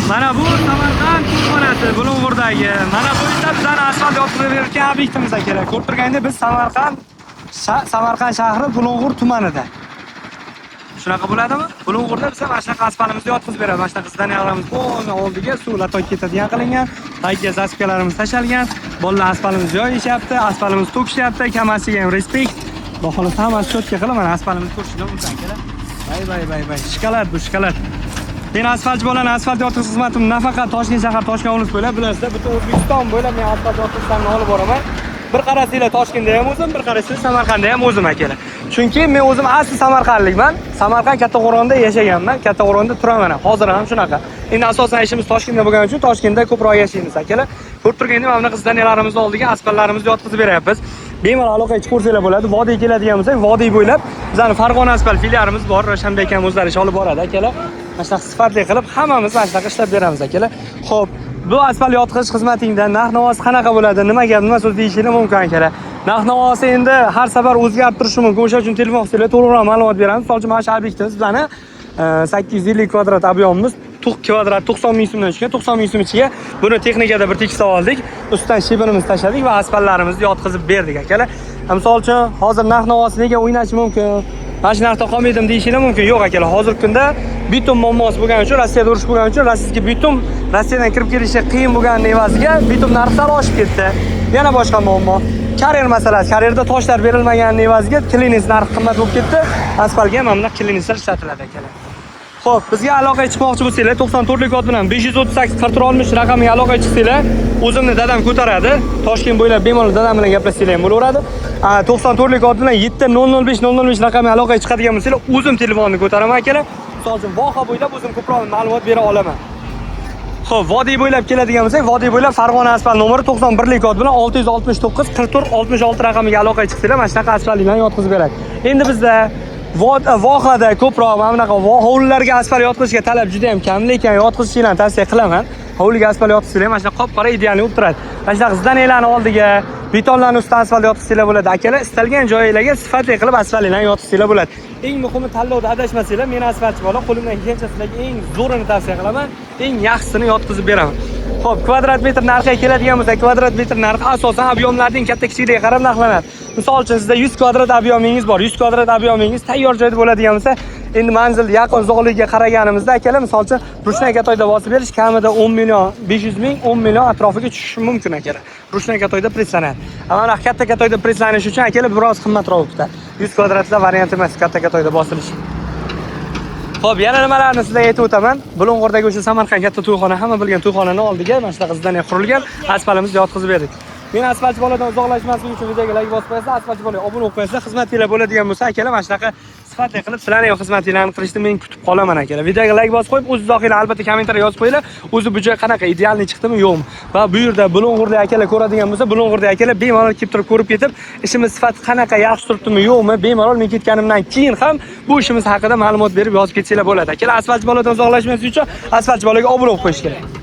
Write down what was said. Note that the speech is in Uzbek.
Mana bu Samarqand kutubxonasi Bulung'urdagi. Mana bu yerda bizani asfalt yopib berayotgan obyektimiz kerak. Ko'rib turganda biz Samarqand shahri Bulung'ur tumanida. Shunaqa bo'ladimi? Bulung'urda biz mana shunaqa asfaltimizni yotqizib beramiz. Mana shunaqa zdaniylarimiz bo'lgan oldiga suvlar to'kib ketadigan qilingan. Tagiga zaspkalarimiz tashalgan. Bolalar asfaltimizni yoyishyapti, asfaltimizni to'kishyapti. Kamasiga ham respekt. Xudo xolasa hammasi cho'tka qilib mana asfaltimizni ko'rishinglar mumkin kerak. Bay. Shikolat bu shikolat. Men asfaltchi bo'laman, asfalt yotqizish xizmatim nafaqat Toshkent shahar, Toshkent oblast bo'ylab, bilasizlar, butun O'zbekiston bo'ylab men asfalt yotqizishlarni olib boraman. Bir qarasanglar Toshkentda ham o'zim, bir qarasanglar Samarqandda ham o'zim akalar. Chunki men o'zim asli Samarqandlikman. Samarqand Kattaqo'rg'onda yashaganman, Kattaqo'rg'onda turaman. Hozir ham shunaqa. Endi asosan ishimiz Toshkentda bo'lgani uchun Toshkentda ko'proq yashaymiz akalar. Ko'rib turganda mana bunaqa zdaniyalarimizning oldiga asfaltlarimizni yotqizib beryapmiz. Bemalol aloqaga chiqaversalar bo'ladi. Vodiy keladigan bo'lsak, vodiy bo'ylab bizning Farg'ona asfalt filialimiz bor. Ravshanbek akam o'zlari ish olib boradi akalar. Mana shunaqa sifatli qilib hammamiz mana shunaqa ishlab beramiz akalar. Xo'p, bu asfalt yotqizish xizmatingda narx-navosi qanaqa bo'ladi? Nima gap, nima so'z deyishingiz mumkin akalar. Narx-navosi endi har safar o'zgarib turishi mumkin. O'sha uchun telefon qilsanglar to'liqroq ma'lumot beramiz. Misol uchun mana shu obyektimiz bizning 850 kvadrat ob'yomimiz kvadrat 90 ming so'mdan tushgan. 90 ming so'm ichiga buni texnikada bir tekisib oldik. Ustidan shibinimizni tashladik va asfaltlarimizni yotqizib berdik akalar. Misol uchun hozir narx-navosi nega o'ynashi mumkin? Mana shu narxda qolmaydim deyishinglar mumkin. Yo'q akalar, hozirgi kunda bitum muammosi bo'lgani uchun, Rossiyada urush bo'lgani uchun, Rossiyaga bitum Rossiyadan kirib kelishi qiyin bo'lgani evaziga bitum narxlari oshib ketdi. Yana boshqa muammo. Karer masalasi. Karerda toshlar berilmagani evaziga kliniks narxi qimmat bo'lib ketdi. Asfaltga ham mana kliniklar ishlatiladi akalar. Xo'p, bizga aloqaga chiqmoqchi bo'lsanglar 94lik kod bilan 538 4060 raqamiga aloqaga chiqsanglar, o'zimni dadam ko'taradi. Toshkent bo'ylab bemalol dadam bilan gaplashsanglar ham bo'laveradi. 94lik kod bilan 7005 raqamiga aloqaga chiqadigan bo'lsanglar, o'zim telefonni ko'taraman akalar. Misol uchun voha bo'ylab o'zim ko'proq ma'lumot bera olaman. Xo'p, vodiy bo'ylab keladigan bo'lsak, vodiy bo'ylab Farg'ona asfalt nomeri 91lik kod bilan 669 44 66 raqamiga aloqaga chiqsanglar, mana shunaqa asfaltlarni yotqizib beradi. Endi bizda vohada ko'proq mana bunaqa hovlilarga asfalt yotqizishga talab juda ham kam, lekin yotqizishinglarni tavsiya qilaman. Hovliga asfalt yotqizsanglar mana shunaqa qop-qora ideal bo'lib turadi. Mana shunaqa zdaniylarning oldiga betonlarning ustidan asfalt yotqizsanglar bo'ladi. Akalar, istalgan joylarga sifatli qilib asfaltlarni yotqizsanglar bo'ladi. Eng muhimi tanlovda adashmasanglar, men asfaltchi bola, qo'limdan kelgancha sizlarga eng zo'rini tavsiya qilaman, eng yaxshisini yotqizib beraman. Xo'p, kvadrat metr narxiga keladigan bo'lsa, kvadrat metr narxi asosan ob'yomlarning katta-kichikligiga qarab narxlanadi. Misol uchun sizda 100 kvadrat ob'yomingiz bor, 100 kvadrat ob'yomingiz tayyor joyda bo'ladigan bo'lsa, endi manzil yaqin uzoqligiga qaraganimizda akalar, misol uchun ruchnoy katoyda bosib berish kamida 10 million 500 ming, 10 million atrofiga tushishi mumkin akalar. Ruchnoy katoyda preslanadi. Mana katta katoyda preslanish uchun akalar biroz qimmatroq ketadi. 100 kvadratlar variant emas katta katoyda bosilishi. Xo'p, yana nimalarni sizga aytib o'taman. Bulung'urdagi o'sha Samarqand katta to'yxona, hamma bilgan to'yxonaning oldiga mana shunaqa zdaniya qurilgan, asfaltimizni yotqizib berdik. Men asfaltchi boladan uzoqlashmaslik uchun videoga like bosib qo'yasizlar, asfaltchi bolaga obuna bo'lib qo'yasizlar, xizmatinglar bo'ladigan bo'lsa, akalar mana shunaqa sifatli qilib sizlarning xizmatinglarni qilishni men kutib qolaman akalar. Videoga like bosib qo'yib, o'z izohinglarni albatta kommentariya yozib qo'yinglar. O'zi bu joy qanaqa, idealni chiqdimi, yo'qmi? Va bu yerda Bulung'urda akalar ko'radigan bo'lsa, Bulung'urda akalar bemalol kelib turib ko'rib ketib, ishimiz sifati qanaqa, yaxshi turibdimi, yo'qmi, bemalol men ketganimdan keyin ham bu ishimiz haqida ma'lumot berib yozib ketsanglar bo'ladi. Akalar, asfaltchi boladan uzoqlashmaslik uchun asfaltchi bolaga obuna bo'lib qo'yish kerak.